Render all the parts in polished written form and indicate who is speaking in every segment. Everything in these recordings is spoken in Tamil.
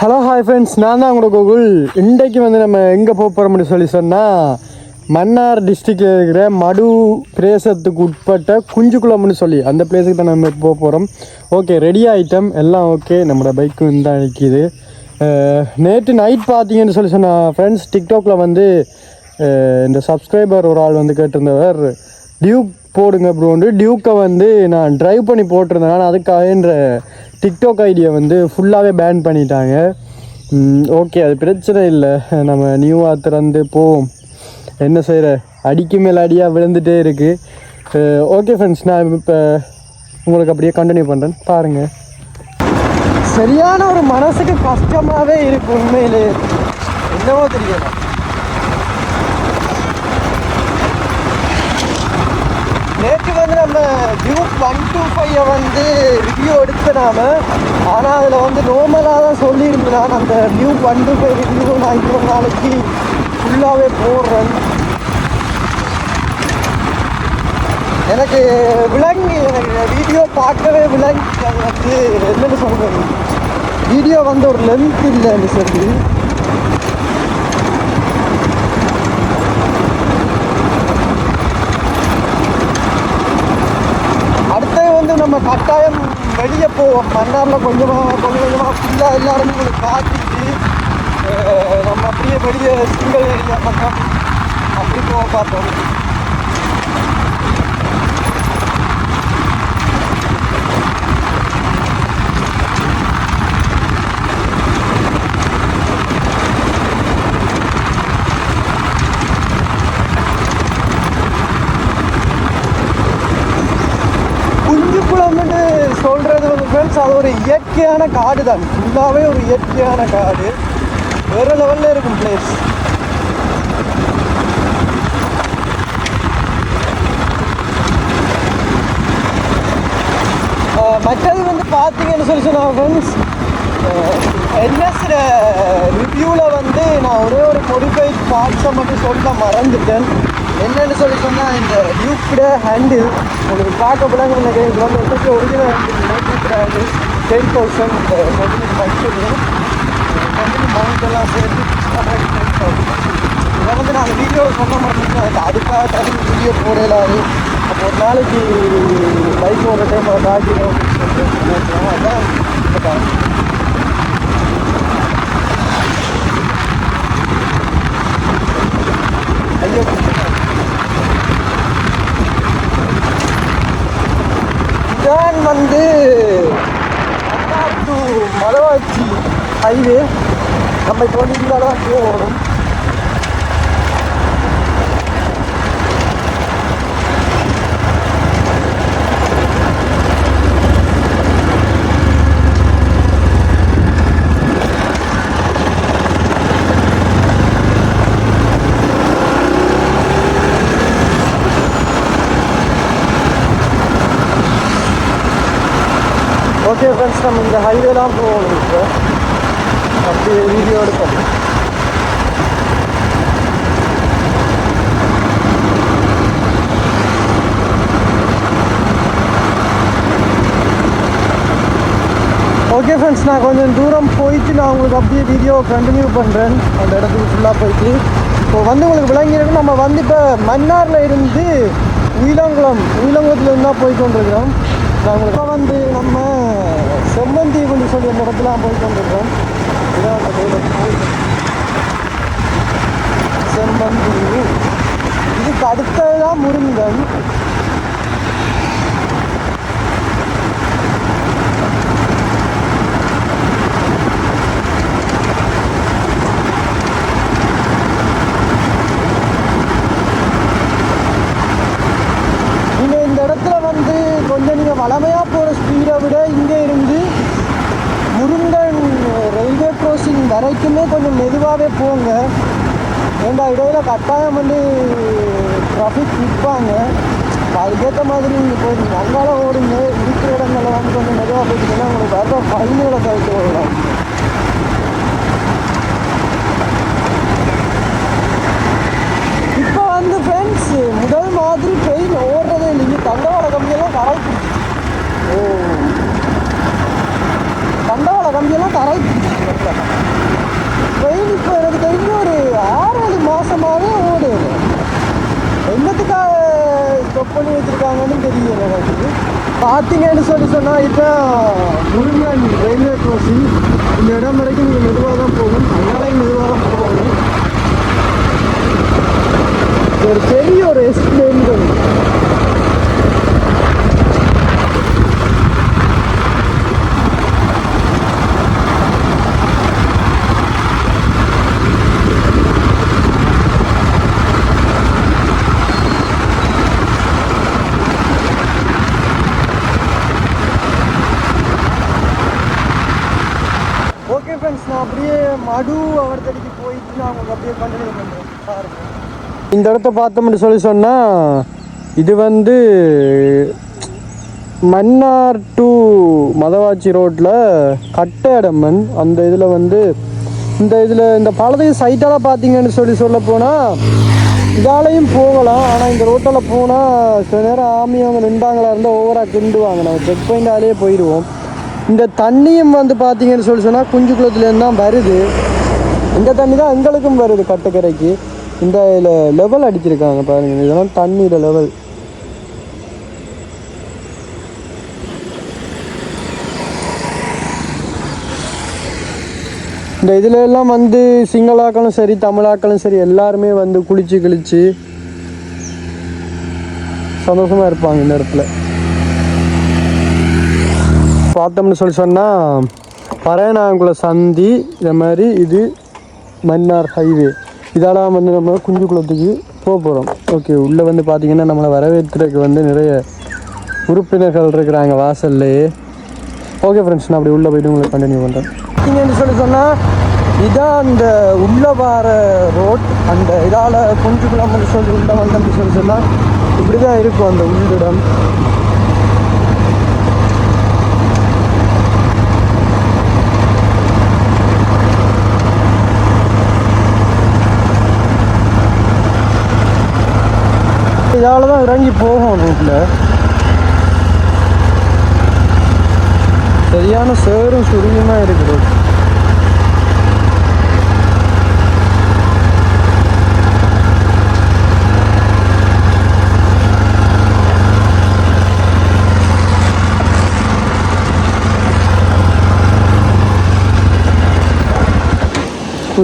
Speaker 1: ஹலோ ஹாய் ஃப்ரெண்ட்ஸ், நான் தான் உங்களோட கோகுல். இன்றைக்கு நம்ம எங்கே போக போகிறோம்னு சொன்னால் மன்னார் டிஸ்ட்ரிக்டில் இருக்கிற மடு பிரதேசத்துக்கு உட்பட்ட குஞ்சுக்குளம்னு அந்த பிளேஸுக்கு தான் நம்ம போக போகிறோம். ஓகே, ரெடி ஆகிட்டோம், எல்லாம் ஓகே. நம்மளோட பைக்கும் தான் நிற்கிது. நேற்று நைட் பார்த்தீங்கன்னு சொன்னால் ஃப்ரெண்ட்ஸ், டிக்டாக்ல இந்த சப்ஸ்கிரைபர் ஒரு ஆள் கேட்டிருந்தவர், டியூக் போடுங்க ப்ரோண்டு. டியூக்கை நான் ட்ரைவ் பண்ணி போட்டிருந்தேன். ஆனால் அதுக்காகன்ற டிக்டாக் ஐடியை ஃபுல்லாகவே பேன் பண்ணிட்டாங்க. ஓகே, அது பிரச்சனை இல்லை, நம்ம நியூவாக திறந்து போவோம். என்ன செய்கிற, அடிக்கு மேலே அடியாக விழுந்துகிட்டே இருக்குது. ஓகே ஃப்ரெண்ட்ஸ், நான் இப்போ உங்களுக்கு அப்படியே கண்டினியூ பண்ணுறேன், பாருங்கள். சரியான ஒரு மனசுக்கு கஷ்டமாகவே இருக்குது உண்மையிலே, என்னவோ தெரியல. நேற்று நம்ம டியூக் 125 ரிவ்யூ எடுத்தனாம, ஆனால் அதில் நார்மலாக தான் சொல்லியிருந்தேன். அந்த டியூக் 125 ரிவ்யூ நான் இன்னொரு நாளைக்கு ஃபுல்லாகவே போடுறேன். எனக்கு வீடியோ பார்க்கவே விளங்கி, அது என்னென்னு சொல்கிறது, வீடியோ ஒரு லென்த் இல்லைன்னு சொல்லி. நம்ம கட்டாயம் வெளியே போவோம். மன்னாரில் கொஞ்சமாக ஃபுல்லாக எல்லாருமே உங்களுக்கு காத்திட்டு நம்ம அப்படியே வெளியே சிங்கிள் ஏரியா பக்கம் அப்படி போக பார்த்தோம். சொல்கிறது ஃப்ரெண்ட்ஸ், அது ஒரு இயற்கையான காடு தான், ஃபுல்லாகவே ஒரு இயற்கையான காடு, வேறு லெவலில் இருக்கும் பிளேஸ். மற்றது பார்த்தீங்கன்னு சொன்னால் ஃப்ரெண்ட்ஸ், என்எஸ்ல ரிவ்யூவில் நான் ஒரே ஒரு மோடிஃபைட் பார்ட்ஸை மட்டும் சொல்ல மறந்துட்டேன். என்னென்னு சொன்னால், இந்த டியூக்கோட ஹேண்டில் உங்களுக்கு பார்க்க போனாங்க. இது ஒரிஜினல் ஹேண்டில் 10,000 மவுண்டெல்லாம் சேர்த்து இதை நான் வீடியோ சொல்ல மாட்டேன். அதுக்காக தனி வீடியோ போடலாது. அப்போ ஒரு நாளைக்கு பைக் ஒரு டைம் காட்டிடும் அதான். ஐயோ, இதான் மன்னார் டு மலவாச்சி ஹைவே. நம்ம இப்போ இங்கே தான் போகணும். ஓகே ஃப்ரெண்ட்ஸ், நம்ம இந்த ஹைவேலாம் போகணும். இப்போ அப்படி வீடியோ எடுப்போம். ஓகே ஃப்ரெண்ட்ஸ், நான் கொஞ்சம் தூரம் போயிட்டு நான் உங்களுக்கு அப்படியே வீடியோ கண்டினியூ பண்ணுறேன். அந்த இடத்துக்கு ஃபுல்லாக போயிட்டு இப்போ உங்களுக்கு விளங்கிருக்கு. நம்ம இப்போ மன்னாரில் இருந்து உயிலங்குளத்துலேருந்து தான் போய்கொண்டிருக்கிறோம். நாங்களுக்கு நம்ம செம்மந்தீவுன்னு சொல்லி அந்த இடத்துலாம் போய்கொண்டிருக்கிறோம். இதான் அந்த கோயில் செம்மந்தீவு. இதுக்கு அடுத்ததுதான் முருங்கன். கொஞ்சம் நீங்கள் வளமையாக போகிற ஸ்பீடை விட இங்கே இருந்து முருங்கன் ரயில்வே க்ராசிங் வரைக்குமே கொஞ்சம் மெதுவாகவே போங்க. ஏண்டா இடையில கட்டாயம் ட்ராஃபிக் நிற்பாங்க. அதுக்கேற்ற மாதிரி நீங்கள் போய் அங்கால ஓடுங்க. இருக்கிற இடங்களில் கொஞ்சம் மெதுவாக போயிட்டீங்கன்னா உங்களுக்கு வர ஃபைன்களை தவிர்த்து ஓடலாம். இப்போ ஃப்ரெண்ட்ஸ், முதல் மாதிரி ட்ரெயின் ஓடுறதே இல்லைங்க. தண்டவாள கம்பியெல்லாம் கரைக்கு. தண்டவாள கம்பியெல்லாம் கரைக்கு. ட்ரெயின் இப்போ எனக்கு தெரிஞ்ச ஒரு 6-7 மாதமாகவே ஓடுது. என்னத்துக்காக ஸ்டொப் பண்ணி வச்சுருக்காங்கன்னு தெரியல எனக்கு. பார்த்தீங்கன்னு சொன்னால் இப்போ முருங்கன் ரயில்வே க்ராசிங் இந்த இடம் வரைக்கும் நீங்கள் மெதுவாக தான் போகும். அதனாலையும் மெதுவாக தான் போகணும். ஒரு பெரிய ஒரு எக்ஸ்பிளைன் ஓகே ஃப்ரெண்ட்ஸ், நான் அப்படியே மடு அவர்த்தடிக்கு போயிட்டு நான் உங்களுக்கு அப்படியே கண்டினியூ பண்ணுறேன் பாருங்க. இந்த இடத்த பார்த்தோம்னு சொன்னால் இது வந்து மன்னார் டு மதவாச்சி ரோட்டில் கட்டடம்மன். அந்த இதில் வந்து இந்த பாலத்துக்கு சைட்டால் பார்த்தீங்கன்னு சொல்ல போனால் இதாலையும் போகலாம். ஆனால் இந்த ரோட்டில் போனால் சில நேரம் ஆமி அவங்க நின்றாங்களா இருந்தால் ஓவராக கிண்டுவாங்க. நம்ம செக் பாயிண்டாலேயே போயிடுவோம். இந்த தண்ணியும் வந்து பார்த்தீங்கன்னு சொன்னால் குஞ்சுக்குளத்துலேருந்து தான் வருது. இந்த தண்ணி தான் எங்களுக்கும் வருது கட்டுக்கரைக்கு. இந்த லெவல் அடிச்சிருக்காங்க பாருங்கள், இதெல்லாம் தண்ணியோட லெவல். இந்த இதில் எல்லாம் வந்து சிங்களாக்களும் சரி தமிழாக்களும் சரி எல்லாருமே வந்து குளிச்சு கிழிச்சு சந்தோஷமாக இருப்பாங்க இந்த இடத்துல. பார்த்தோம்னு சொன்னால் பறையனாங்குள சந்தி இந்த மாதிரி இது மன்னார் ஹைவே. இதெல்லாம் வந்து நம்ம குஞ்சுக்குளத்துக்கு போகிறோம். ஓகே, உள்ளே வந்து பார்த்திங்கன்னா நம்மளை வரவேற்கிறதுக்கு வந்து நிறைய உறுப்பினர்கள் இருக்கிறாங்க வாசல்லையே. ஓகே ஃப்ரெண்ட்ஸ், நான் அப்படி உள்ளே போய்ட்டு உங்களுக்கு கண்டினியூ பண்ணுறேன். பார்த்தீங்கன்னு சொன்னால் இதான் அந்த உள்ளே வர ரோட். அந்த இதால் குஞ்சுக்குளம்னு உள்ளே வந்தோம்னு சொன்னால் இப்படி தான் இருக்கும் அந்த உள்ளிடம். இதால் தான் இறங்கி போகும் ரோட்டில். சரியான சேரும் சுருங்குமா இருக்குது.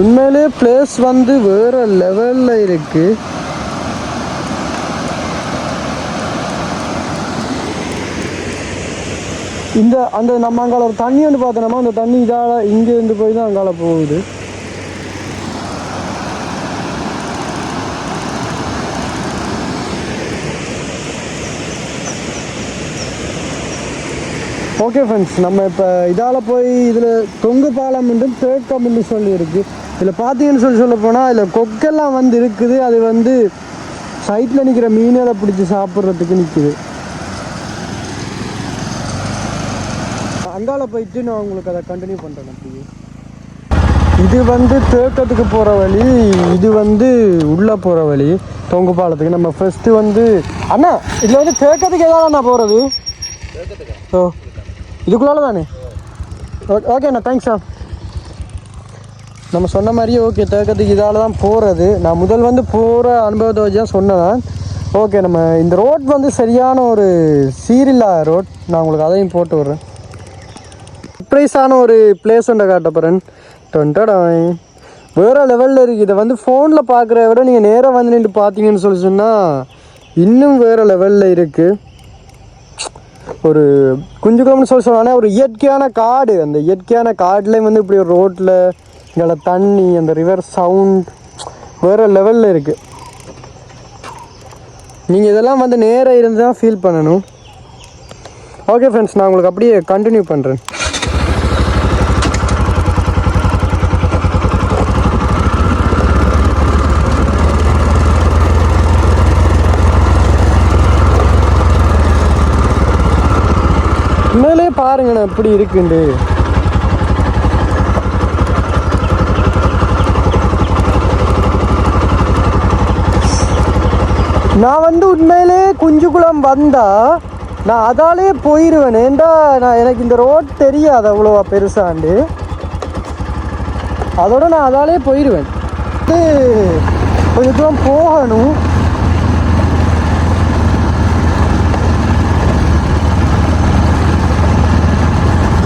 Speaker 1: உண்மையிலே பிளேஸ் வந்து வேறு லெவலில் இருக்குது. அந்த நம்ம அங்கால ஒரு தண்ணி வந்து பார்த்தோம்னா அந்த தண்ணி இதால் இங்கேருந்து போய் தான் அங்கால போகுது. ஓகே ஃப்ரெண்ட்ஸ், நம்ம இப்போ இதால் போய் இதில் தொங்கு பாலம் என்றும் தேக்கம் என்று சொல்லியிருக்கு. இதில் பார்த்தீங்கன்னு சொல்ல போனால் இதில் கொக்கெல்லாம் வந்து இருக்குது. அது வந்து சைட்டில் நிற்கிற மீனை பிடிச்சி சாப்பிட்றதுக்கு நிற்குது. அங்கால போயிட்டு நான் உங்களுக்கு அதை கண்டினியூ பண்ணுறேன். அப்படியே இது வந்து தேக்கத்துக்கு போகிற வழி, இது வந்து உள்ளே போகிற வழி தொங்கு பாலத்துக்கு. நம்ம ஃபஸ்ட்டு வந்து அண்ணா இதில் வந்து தேக்கத்துக்கு எதாவது நான் போகிறது. ஓ, இதுக்குள்ளால தானே? ஓகேண்ணா, தேங்க்ஸ்ண்ணா. நம்ம சொன்ன மாதிரியே ஓகே, தேக்கத்துக்கு இதால் தான் போகிறது. நான் முதல் வந்து போகிற அனுபவத்தை வச்சு தான் சொன்னேன். ஓகே, நம்ம இந்த ரோட் வந்து சரியான ஒரு சீரில்லா ரோட். நான் உங்களுக்கு அதையும் போட்டு விட்றேன். சர்ப்ரைஸான ஒரு பிளேஸ் ஒன்றை காட்ட போகிறேன். வேறு லெவலில் இருக்குது. இதை வந்து ஃபோனில் பார்க்குறத விட நீங்கள் நேராக வந்து நின்று பார்த்தீங்கன்னு சொன்னால் இன்னும் வேறு லெவலில் இருக்குது. ஒரு குஞ்சுக்குளம்னு சொன்னால் ஒரு இயற்கையான காடு. அந்த இயற்கையான காடுலேயும் வந்து இப்படி ஒரு ரோட்டில் இங்கே தண்ணி, அந்த ரிவர் சவுண்ட் வேறு லெவலில் இருக்குது. நீங்கள் இதெல்லாம் வந்து நேராக இருந்து தான் ஃபீல் பண்ணணும். ஓகே ஃப்ரெண்ட்ஸ், நான் உங்களுக்கு அப்படியே கண்டினியூ பண்ணுறேன். மேலே பாருங்கண்ணா எப்படி இருக்குண்டு. நான் வந்து உண்மையிலே குஞ்சுக்குளம் வந்தால் நான் அதாலே போயிடுவேன். ஏண்டா எனக்கு இந்த ரோட் தெரியாது அவ்வளோவா பெருசாண்டு. அதோட நான் அதாலே போயிடுவேன். கொஞ்சம் தூரம் போகணும்.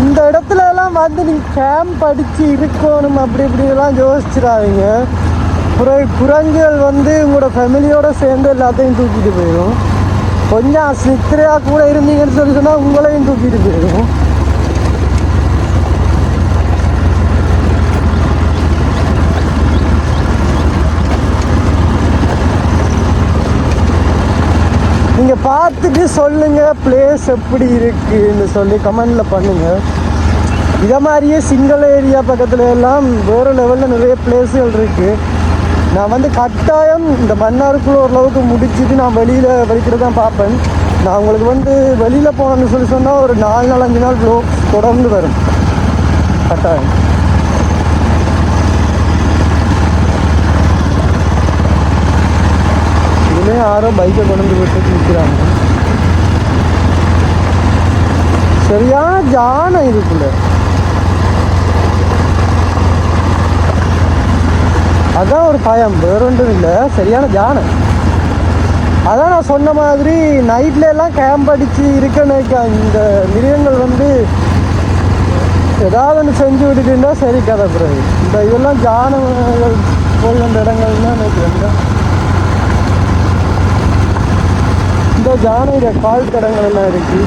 Speaker 1: இந்த இடத்துல எல்லாம் வந்து நீங்கள் கேம்ப் அடித்து இருக்கணும் அப்படி இப்படிலாம் யோசிச்சிடாதீங்க. குரங்குகள் வந்து உங்களோட ஃபேமிலியோடு சேர்ந்து எல்லாத்தையும் தூக்கிட்டு போயிடும். கொஞ்சம் சித்திரையாக கூட இருந்தீங்கன்னு சொல்லி சொன்னால் உங்களையும் தூக்கிட்டு போயிடும். நீங்கள் பார்த்துட்டு சொல்லுங்கள் பிளேஸ் எப்படி இருக்குன்னு சொல்லி கமெண்டில் பண்ணுங்கள். இதை மாதிரியே சிங்கிள் ஏரியா பக்கத்தில் எல்லாம் வேறு லெவலில் நிறைய பிளேஸுகள் இருக்குது. நான் வந்து கட்டாயம் இந்த மன்னாருக்குள்ள ஓரளவுக்கு முடிச்சுட்டு நான் வெளியில் வலிக்கிறது தான் பார்ப்பேன். நான் உங்களுக்கு வந்து வெளியில் போகணுன்னு சொல்லி சொன்னால் ஒரு 4 நாள் 5 நாள் வ்ளாக்ஸ் தொடர்ந்து வரும் கட்டாயம். இதுலேயே யாரோ பைக்கை கொண்டு விட்டு நிற்கிறாங்க. சரியான ஜானம் இதுக்குள்ள. அதான் ஒரு பயம், வேற ஒன்றும் இல்லை, சரியான ஜானம். அதான் நான் சொன்ன மாதிரி நைட்ல எல்லாம் கேம்ப் அடித்து இருக்கன்னு இந்த மிருகங்கள் வந்து ஏதாவது ஒன்று செஞ்சு விட்டுட்டுன்னா சரி கதை பிறகு. இந்த இதெல்லாம் ஜானங்கள் போய் வந்த இடங்கள்லாம் நினைக்கிறேன். இந்த ஜானையில கால் தடங்கள் எல்லாம் இருக்கு.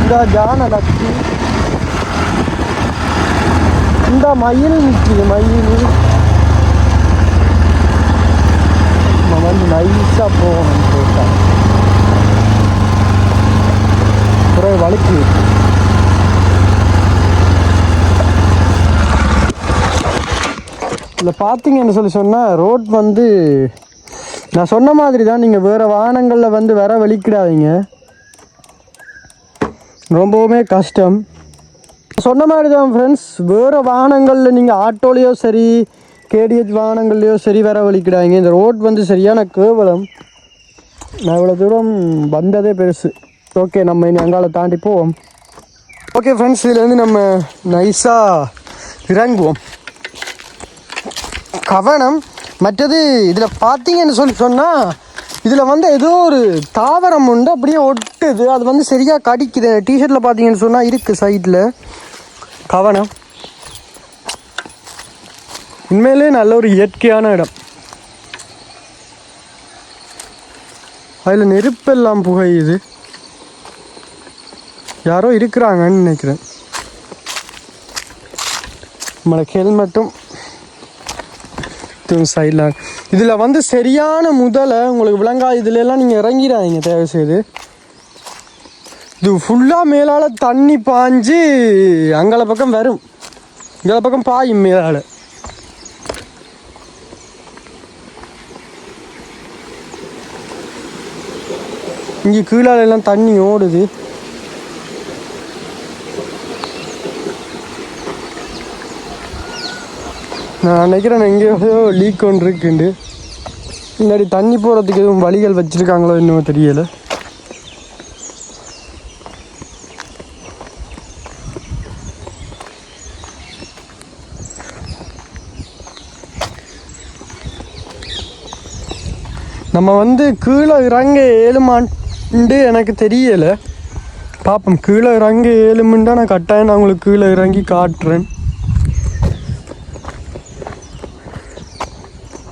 Speaker 1: இந்த ஜான லட்சி, இந்த மயில் நிற்கிது. மயில் நம்ம வந்து நைஸாக போகணும். போட்டா குறை வலிக்கு. இதில் பார்த்தீங்கன்னு சொல்லி சொன்னால் ரோட் வந்து நான் சொன்ன மாதிரி தான். நீங்கள் வேறு வாகனங்களில் வந்து வர வலிக்கிடாதீங்க, ரொம்பவுமே கஷ்டம். சொன்ன மாதிரி தான் ஃப்ரெண்ட்ஸ், வேறு வாகனங்களில் நீங்கள் ஆட்டோலேயோ சரி கேடிஹெச் வாகனங்கள்லையோ சரி வர வலிக்கிடாதீங்க. இந்த ரோட் வந்து சரியான கேவலம். நான் இவ்வளோ தூரம் வந்ததே பெருசு. ஓகே, நம்ம இனி அங்கால தாண்டி போவோம். ஓகே ஃப்ரெண்ட்ஸ், இதுலேருந்து நம்ம நைஸாக இறங்குவோம். கவனம். மற்றது இதில் பார்த்தீங்கன்னு சொல்லி சொன்னால் இதில் வந்து ஏதோ ஒரு தாவரம் உண்டு, அப்படியே ஒட்டுது. அது வந்து சரியாக கடிக்குது. டிஷர்ட்டில் பார்த்தீங்கன்னு சொன்னால் இருக்குது சைடில். கவனம். உண்மையிலே நல்ல ஒரு இயற்கையான இடம். அதில் நெருப்பெல்லாம் புகையுது. யாரோ இருக்கிறாங்கன்னு நினைக்கிறேன். நம்மளுக்கு ஹெல்மெட்டும் சைடில். இதில் வந்து சரியான முதலை உங்களுக்கு விளங்கா. இதுலெல்லாம் நீங்கள் இறங்கிடாதீங்க தயவு செய்து. இது ஃபுல்லாக மேலால் தண்ணி பாஞ்சு அங்கே பக்கம் வரும், இங்கே பக்கம் பாயும் மேலால். இங்கே கீழால எல்லாம் தண்ணி ஓடுது. நான் நினைக்கிறேன் எங்கேயோ லீக் ஒன்று இருக்குண்டு. இல்லாடி தண்ணி போகிறதுக்கு எதுவும் வழிகள் வச்சுருக்காங்களோ இன்னும் தெரியலை. நம்ம வந்து கீழே இறங்க ஏழுமாண்டு எனக்கு தெரியலை. பார்ப்போம். கீழே இறங்க ஏழுமுண்டா நான் கட்டாயம் நான் உங்களுக்கு கீழே இறங்கி காட்டுறேன்.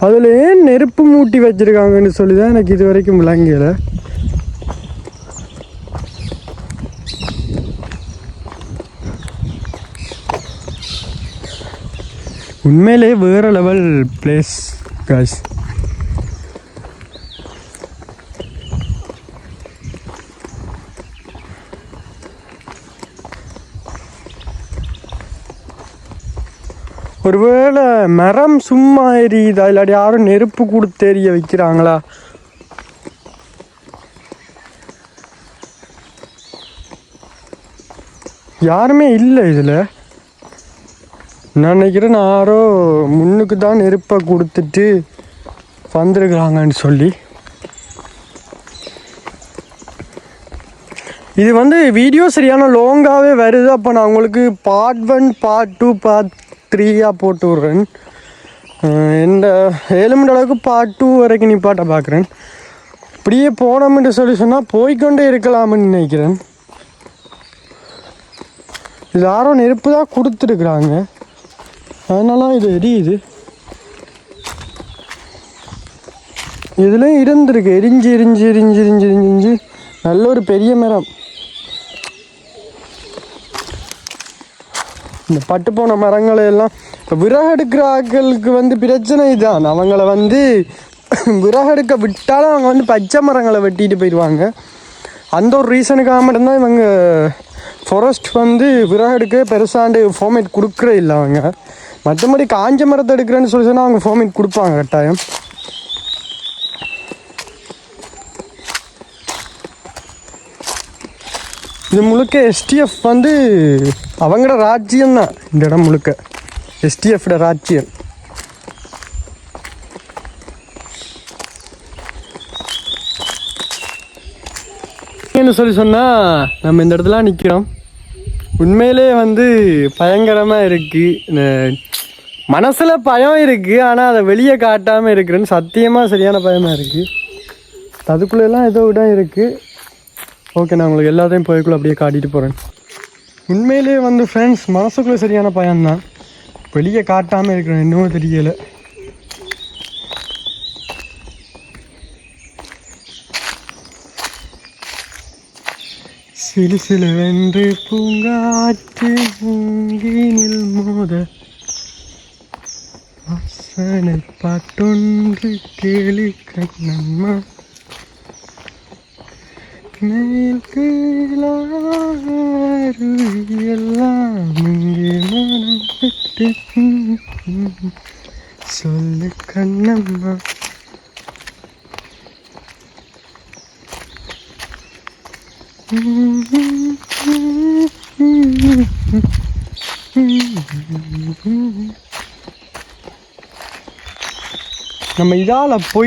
Speaker 1: அதில் ஏன் நெருப்பு மூட்டி வச்சுருக்காங்கன்னு சொல்லி தான் எனக்கு இது வரைக்கும் விளங்கலை. உண்மையிலே வேறு லெவல் பிளேஸ் காய்ஸ். ஒருவேளை மரம் சும்மா எரியுதா, இல்லாட்டி யாரும் நெருப்பு கொடுத்து எரிய வைக்கிறாங்களா? யாருமே இல்லை இதில். நான் நினைக்கிறேன் யாரோ முன்னுக்கு தான் நெருப்பை கொடுத்துட்டு வந்துருக்குறாங்கன்னு சொல்லி. இது வந்து வீடியோ சரியான லாங்காகவே வருது. அப்போ நான் உங்களுக்கு பார்ட் 1 பார்ட் 2 பார்ட் 3 போட்டு விட்றேன். இந்த 7 மணி அளவுக்கு பார்ட் 2 வரைக்கும் நிப்பாட்ட பார்க்குறேன். இப்படியே போனோம்னு சொல்லி சொன்னால் போய்கொண்டே இருக்கலாம்னு நினைக்கிறேன். இது யாரோ நெருப்பு தான் கொடுத்துருக்குறாங்க, அதனால இது எரியுது. இதுலேயும் இருந்திருக்கு, எரிஞ்சு எரிஞ்சு எரிஞ்சு எரிஞ்சு எரிஞ்சு நல்ல ஒரு பெரிய மரம். இந்த பட்டு போன மரங்களை எல்லாம் இப்போ விறகு எடுக்கிற ஆட்களுக்கு வந்து பிரச்சனை இதுதான். அவங்கள வந்து விறகு எடுக்க விட்டாலும் அவங்க வந்து பச்சை மரங்களை வெட்டிட்டு போயிடுவாங்க. அந்த ஒரு ரீசனுக்காக மட்டும்தான் இவங்க ஃபாரஸ்ட் வந்து விறகு எடுக்க பெருசாண்டு ஃபார்மேட் கொடுக்குறே இல்லை. அவங்க மற்றபடி காஞ்ச மரத்தை எடுக்கிறேன்னு சொல்லி சொன்னால் அவங்க ஃபார்மேட் கொடுப்பாங்க கட்டாயம். இது முழுக்க எஸ்டிஎஃப் வந்து அவங்களோட ராஜ்யம் தான். இந்த இடம் முழுக்க எஸ்டிஎஃப்ட ராஜ்யம். என்ன சொல்லி சொன்னால் நம்ம இந்த இடத்துல நிற்கிறோம். உண்மையிலே வந்து பயங்கரமாக இருக்குது. மனசில் பயம் இருக்குது, ஆனால் அதை வெளியே காட்டாமல் இருக்கிறேன்னு சத்தியமாக சரியான பயமாக இருக்குது. அதுக்குள்ளெல்லாம் ஏதோ இடம் இருக்குது. ஓகே, நான் உங்களுக்கு எல்லாத்தையும் போய்க்குள்ள அப்படியே காட்டிட்டு போகிறேன். உண்மையிலே வந்து ஃப்ரெண்ட்ஸ் மனசுக்குள்ளே சரியான பயம்தான், வெளியே காட்டாமல் இருக்கிறேன். இன்னும் தெரியலை. சிலு சிலுவென்று பூங்காற்று மூங்கினில் மோத வாசனை பாட்டொன்று கேளு கண்ணம்மா மேல் கீழெல்லாம் இங்கே மனம் விட்டு சொல்லு கண்ணம்மா. நம்ம இதால் போய்